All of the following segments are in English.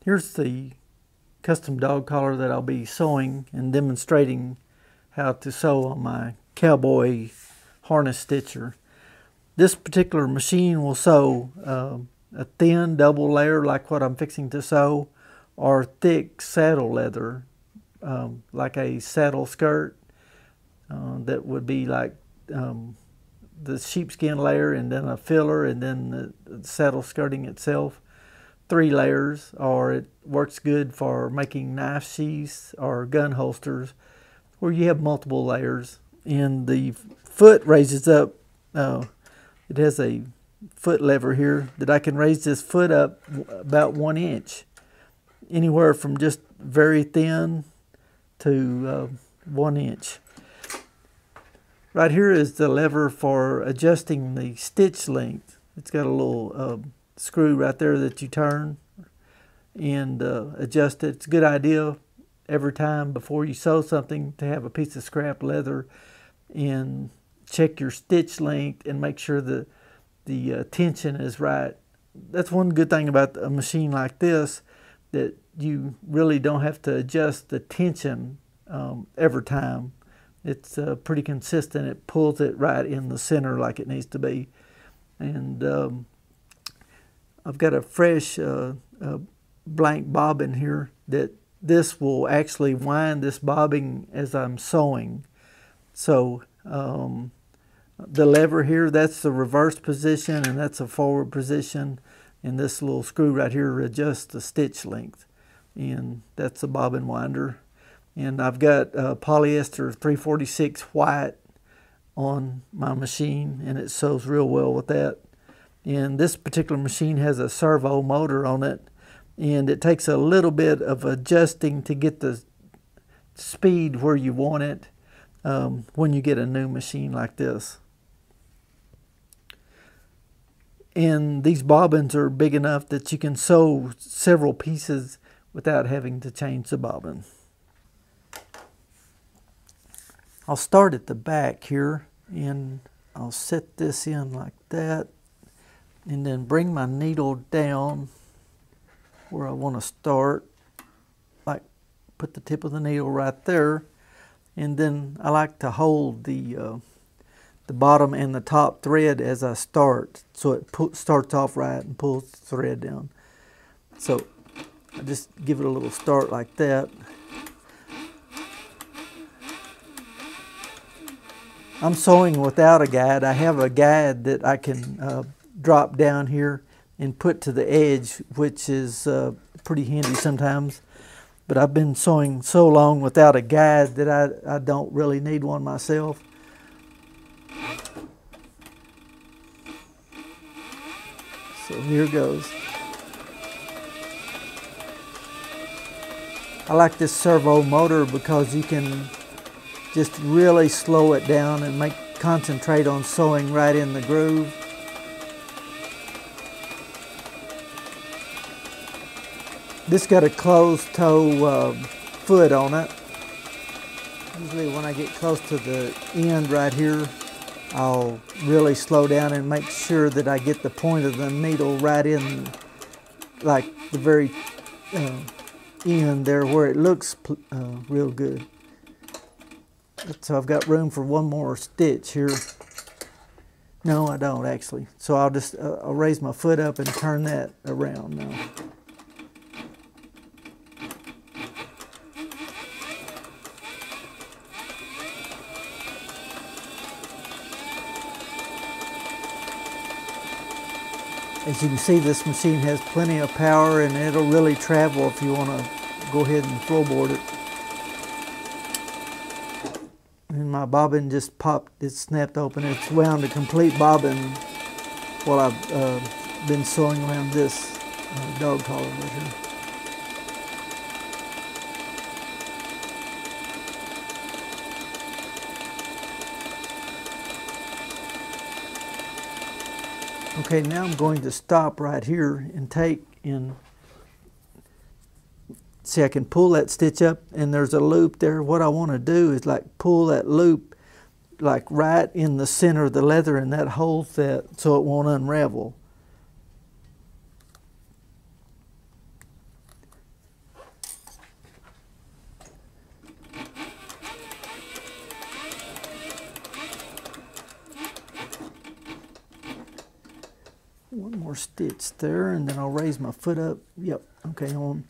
Here's the custom dog collar that I'll be sewing and demonstrating how to sew on my Cowboy harness stitcher. This particular machine will sew a thin double layer like what I'm fixing to sew, or thick saddle leather like a saddle skirt. That would be like the sheepskin layer and then a filler and then the saddle skirting itself. 3 layers, or it works good for making knife sheaths or gun holsters where you have multiple layers. And the foot raises up, it has a foot lever here that I can raise this foot up about 1 inch, anywhere from just very thin to 1 inch. Right here is the lever for adjusting the stitch length. It's got a little screw right there that you turn and adjust it. It's a good idea every time before you sew something to have a piece of scrap leather and check your stitch length and make sure that the tension is right. That's one good thing about a machine like this, that you really don't have to adjust the tension every time. It's pretty consistent. It pulls it right in the center like it needs to be. And I've got a fresh blank bobbin here that this will actually wind this bobbin as I'm sewing. So the lever here, that's the reverse position and that's a forward position, and this little screw right here adjusts the stitch length, and that's the bobbin winder. And I've got polyester 346 white on my machine, and it sews real well with that. And this particular machine has a servo motor on it, and it takes a little bit of adjusting to get the speed where you want it when you get a new machine like this. And these bobbins are big enough that you can sew several pieces without having to change the bobbin. I'll start at the back here, and I'll set this in like that, and then bring my needle down where I want to start, like put the tip of the needle right there, and then I like to hold the bottom and the top thread as I start, so it starts off right and pulls the thread down. So I just give it a little start like that. I'm sewing without a guide. I have a guide that I can drop down here and put to the edge, which is pretty handy sometimes. But I've been sewing so long without a guide that I don't really need one myself. So here goes. I like this servo motor because you can just really slow it down and concentrate on sewing right in the groove. This got a closed toe foot on it. Usually when I get close to the end right here, I'll really slow down and make sure that I get the point of the needle right in, like the very end there where it looks real good. So I've got room for one more stitch here. No, I don't actually. So I'll just I'll raise my foot up and turn that around now. As you can see, this machine has plenty of power, and it'll really travel if you want to go ahead and floorboard it. And my bobbin just popped, it snapped open. It's wound a complete bobbin while I've been sewing around this dog collar right here. Okay, now I'm going to stop right here and see, I can pull that stitch up and there's a loop there. What I want to do is like pull that loop like right in the center of the leather, and that holds that so it won't unravel. one more stitch there, and then I'll raise my foot up. Yep, okay, on.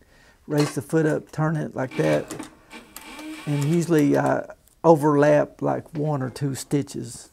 Raise the foot up, turn it like that, and usually I overlap like 1 or 2 stitches.